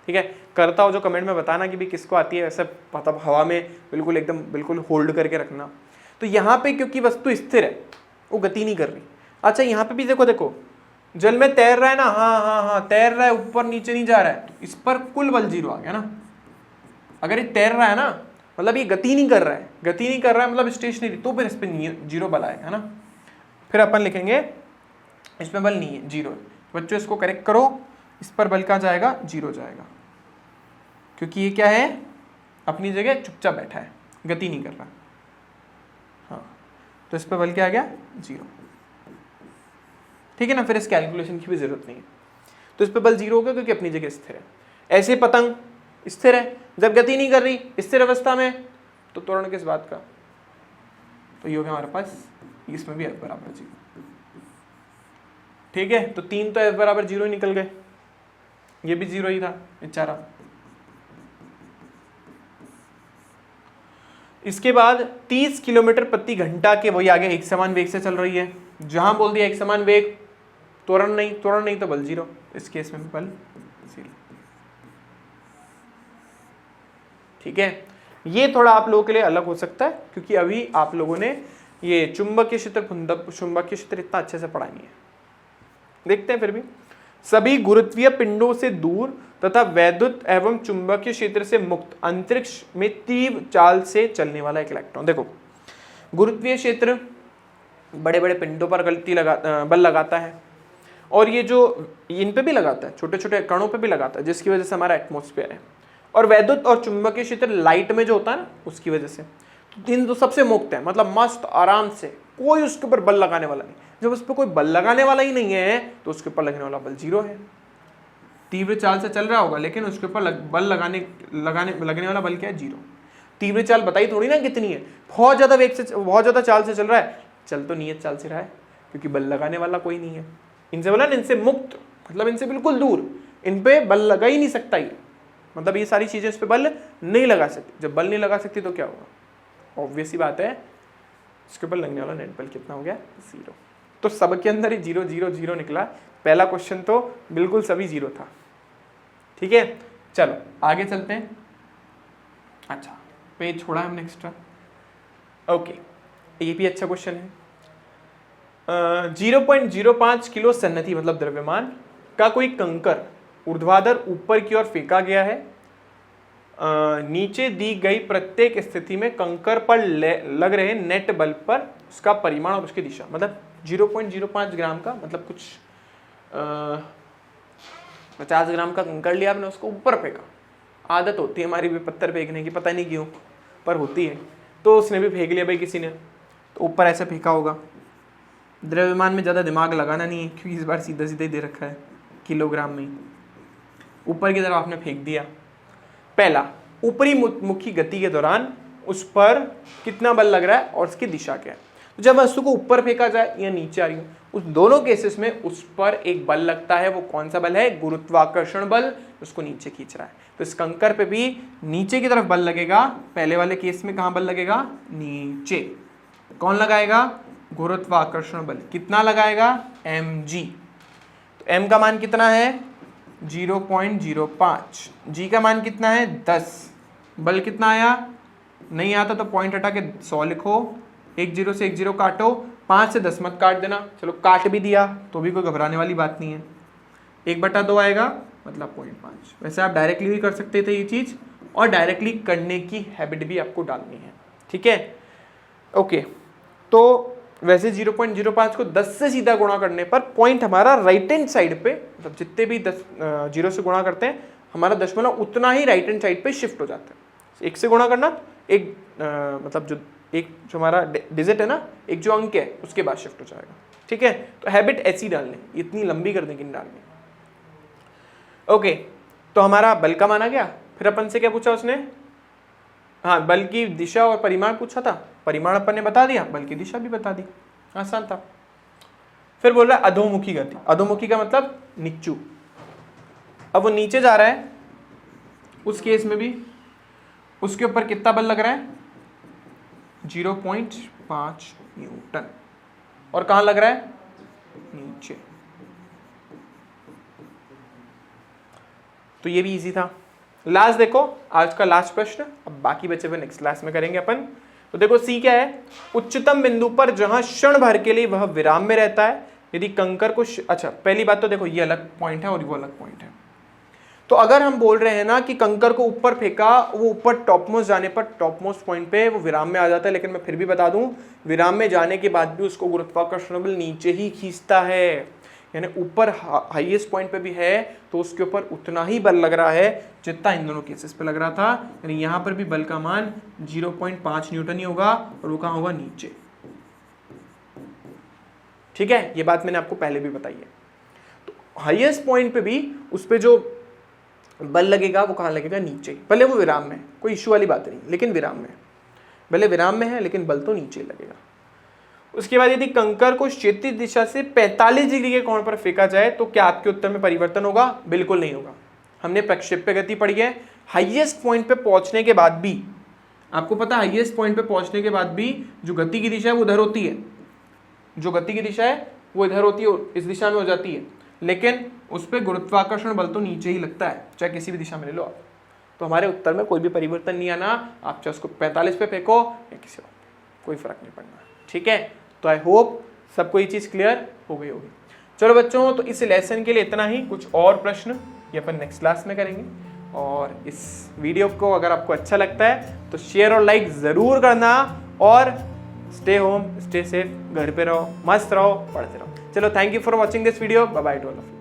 ठीक है, करता हो जो कमेंट में बताना कि भी किसको आती है। वैसे मतलब हवा में बिल्कुल एकदम बिल्कुल होल्ड करके रखना। तो यहाँ पे क्योंकि वस्तु स्थिर है, वो गति नहीं कर रही। अच्छा, यहाँ पे भी देखो जल में तैर रहा है ना, हाँ तैर रहा है, ऊपर नीचे नहीं जा रहा है, तो इस पर कुल बल 0 आ गया ना। अगर ये तैर रहा है ना, मतलब ये गति नहीं कर रहा है, मतलब स्टेशनरी, तो फिर इस पर 0 बल आएगा ना। फिर अपन लिखेंगे इसमें बल नहीं है, 0 है। बच्चों इसको करेक्ट करो, इस पर बल कहाँ जाएगा 0 जाएगा, क्योंकि ये क्या है अपनी जगह चुपचाप बैठा है, गति नहीं कर रहा। हाँ, तो इस पर बल क्या आ गया 0। ठीक है ना, फिर इस कैलकुलेशन की भी जरूरत नहीं है। तो इस पर बल 0 होगा क्योंकि अपनी जगह स्थिर है। ऐसे पतंग स्थिर है, जब गति नहीं कर रही स्थिर अवस्था में, तो त्वरण किस बात का, तो ये हो गया हमारे पास, इसमें भी F बराबर 0। ठीक है, तो 3 तो F बराबर 0 ही निकल गए, ये भी 0 ही था बेचारा। इसके बाद 30 किलोमीटर प्रति घंटा के वही आगे एक समान वेग से चल रही है। जहां बोल दिया एक समान वेग, त्वरण नहीं तो बल 0, इस केस में बल 0। ठीक है, ये थोड़ा आप लोगों के लिए अलग हो सकता है क्योंकि अभी आप लोगों ने ये चुंबकीय क्षेत्र चुंबकीय क्षेत्र इतना अच्छे से पढ़ा नहीं है। देखते हैं फिर भी। सभी गुरुत्वीय पिंडों से दूर तथा वैद्युत एवं चुंबकीय क्षेत्र से मुक्त अंतरिक्ष में तीव्र चाल से चलने वाला एक इलेक्ट्रॉन। देखो, गुरुत्वीय क्षेत्र बड़े बड़े पिंडों पर बल लगाता है, और ये जो इन पे भी लगाता है, छोटे छोटे कणों पे भी लगाता है, जिसकी वजह से हमारा एटमॉस्फेयर है। और वैद्युत और चुंबकीय क्षेत्र लाइट में जो होता है ना, उसकी वजह से इन दो सबसे मुक्त है, मतलब मस्त आराम से, कोई उसके ऊपर बल लगाने वाला नहीं। जब उस पर कोई बल लगाने वाला ही नहीं है तो उसके ऊपर लगने वाला बल 0 है। तीव्र चाल से चल रहा होगा लेकिन उसके ऊपर बल लगने वाला बल क्या है, 0। तीव्र चाल बताई थोड़ी ना कितनी है, बहुत ज्यादा वेग से, बहुत ज्यादा चाल से चल रहा है, चल तो नियत चाल से रहा है क्योंकि बल लगाने वाला कोई नहीं है। इनसे बोला ना, इनसे मुक्त मतलब इनसे बिल्कुल दूर, इन पे बल लगा ही नहीं सकता ये, मतलब ये सारी चीजें इस पे बल नहीं लगा सकती। जब बल नहीं लगा सकती तो क्या होगा, ऑब्वियस ही बात है, इसके ऊपर लगने वाला नेट बल कितना हो गया, 0। तो सबके अंदर ही 0 0 0 निकला। पहला क्वेश्चन तो बिल्कुल सभी 0 था। ठीक है, चलो आगे चलते हैं। अच्छा, पेज छोड़ा हमने एक्स्ट्रा, ओके, ये भी अच्छा क्वेश्चन है। 0.05 किलो सन्नति मतलब द्रव्यमान का कोई कंकर ऊर्ध्वाधर ऊपर की ओर फेंका गया है। नीचे दी गई प्रत्येक स्थिति में कंकर पर लग रहे नेट बल पर उसका परिमाण और उसकी दिशा, मतलब 0.05 ग्राम का, मतलब कुछ 50 ग्राम का कंकर लिया आपने, उसको ऊपर फेंका। आदत होती है हमारी भी पत्थर फेंकने की, पता नहीं क्यों पर होती है। तो उसने भी फेंक लिया भाई किसी ने, तो ऊपर ऐसे फेंका होगा। द्रव्यमान में ज़्यादा दिमाग लगाना नहीं है क्योंकि इस बार सीधा सीधा ही दे रखा है किलोग्राम में ही। ऊपर की तरफ आपने फेंक दिया। पहला, ऊपरी मुखी गति के दौरान उस पर कितना बल लग रहा है और उसकी दिशा क्या है। तो जब वस्तु को ऊपर फेंका जाए या नीचे आ रही हो, उस दोनों केसेस में उस पर एक बल लगता है। वो कौन सा बल है, गुरुत्वाकर्षण बल, उसको नीचे खींच रहा है। तो इस कंकर पे भी नीचे की तरफ बल लगेगा। पहले वाले केस में कहाँ बल लगेगा, नीचे। कौन लगाएगा, गुरुत्वाकर्षण बल। कितना लगाएगा, mg। तो m का मान कितना है 0.05, g का मान कितना है 10। बल कितना आया, नहीं आता तो पॉइंट हटा के 100 लिखो। 1 0 से 1 0 काटो, 5 से 10 मत काट देना। चलो काट भी दिया तो भी कोई घबराने वाली बात नहीं है। 1/2 आएगा मतलब 0.5। वैसे आप डायरेक्टली भी कर सकते थे ये चीज़, और डायरेक्टली करने की हैबिट भी आपको डालनी है। ठीक है, ओके। तो वैसे 0.05 को 10 से सीधा गुणा करने पर पॉइंट हमारा राइट हैंड साइड पे, मतलब जितने भी 0 से गुणा करते हैं हमारा दशमलव उतना ही राइट हैंड साइड पे शिफ्ट हो जाता है। 1 से गुणा करना, एक मतलब जो हमारा डिजिट है ना, एक जो अंक है उसके बाद शिफ्ट हो जाएगा। ठीक है, तो हैबिट ऐसी डालनी, इतनी लंबी करने की नहीं डालनी। ओके, तो हमारा बल का माना गया। फिर अपन से क्या पूछा उसने, हाँ, बल की दिशा और परिमाण पूछा था। परिमाण अपन ने बता दिया, बल की दिशा भी बता दी, आसान था। फिर बोल रहा है अधोमुखी गति। अधोमुखी का मतलब नीचू। अब वो नीचे जा रहा है, उस केस में भी उसके ऊपर कितना बल लग रहा है, 0.5 न्यूटन। और कहां लग रहा है, नीचे। तो ये भी इजी था। लास्ट देखो, आज का लास्ट प्रश्न, अब बाकी बचे हुए नेक्स्ट क्लास में करेंगे अपन। तो देखो सी क्या है, उच्चतम बिंदु पर जहां क्षण भर के लिए वह विराम में रहता है, यदि कंकर को अच्छा, पहली बात तो देखो ये अलग पॉइंट है और वो अलग पॉइंट है। तो अगर हम बोल रहे हैं ना कि कंकर को ऊपर फेंका, वो ऊपर टॉपमोस्ट जाने पर टॉपमोस्ट पॉइंट पे वो विराम में आ जाता है, लेकिन मैं फिर भी बता दूं, विराम में जाने के बाद भी उसको गुरुत्वाकर्षण बल नीचे ही खींचता है। यानी ऊपर हाईएस्ट पॉइंट पे भी है तो उसके ऊपर उतना ही बल लग रहा है जितना इन दोनों केसेस पे लग रहा था। यानी यहाँ पर भी बल का मान 0.5 न्यूटन ही होगा, और वो कहाँ होगा, नीचे। ठीक है, ये बात मैंने आपको पहले भी बताई है। तो हाईएस्ट पॉइंट पे भी उस पर जो बल लगेगा वो कहाँ लगेगा, नीचे, भले वो विराम में, कोई इश्यू वाली बात नहीं, लेकिन विराम में, भले विराम में है लेकिन बल तो नीचे ही लगेगा। उसके बाद यदि कंकर को क्षैतिज दिशा से 45 डिग्री के कोण पर फेंका जाए तो क्या आपके उत्तर में परिवर्तन होगा? बिल्कुल नहीं होगा। हमने प्रक्षेप्य गति पढ़ी है, हाईएस्ट पॉइंट पे पहुंचने के बाद भी, आपको पता है हाईएस्ट पॉइंट पे पहुंचने के बाद भी जो गति की दिशा है वो इधर होती है, जो गति की दिशा है वो इधर होती है, इस दिशा में हो जाती है, लेकिन उस पर गुरुत्वाकर्षण बल तो नीचे ही लगता है, चाहे किसी भी दिशा में ले लो आप। तो हमारे उत्तर में कोई भी परिवर्तन नहीं आना, आप चाहे उसको 45 पे फेंको या किसी और, कोई फर्क नहीं पड़ना, ठीक है। तो आई होप सबको ये चीज़ क्लियर हो गई होगी। चलो बच्चों, तो इस लेसन के लिए इतना ही, कुछ और प्रश्न ये अपन नेक्स्ट क्लास में करेंगे। और इस वीडियो को अगर आपको अच्छा लगता है तो शेयर और लाइक ज़रूर करना, और स्टे होम, स्टे सेफ, घर पे रहो, मस्त रहो, पढ़ते रहो। चलो, thank you for watching this video, bye bye to all of you.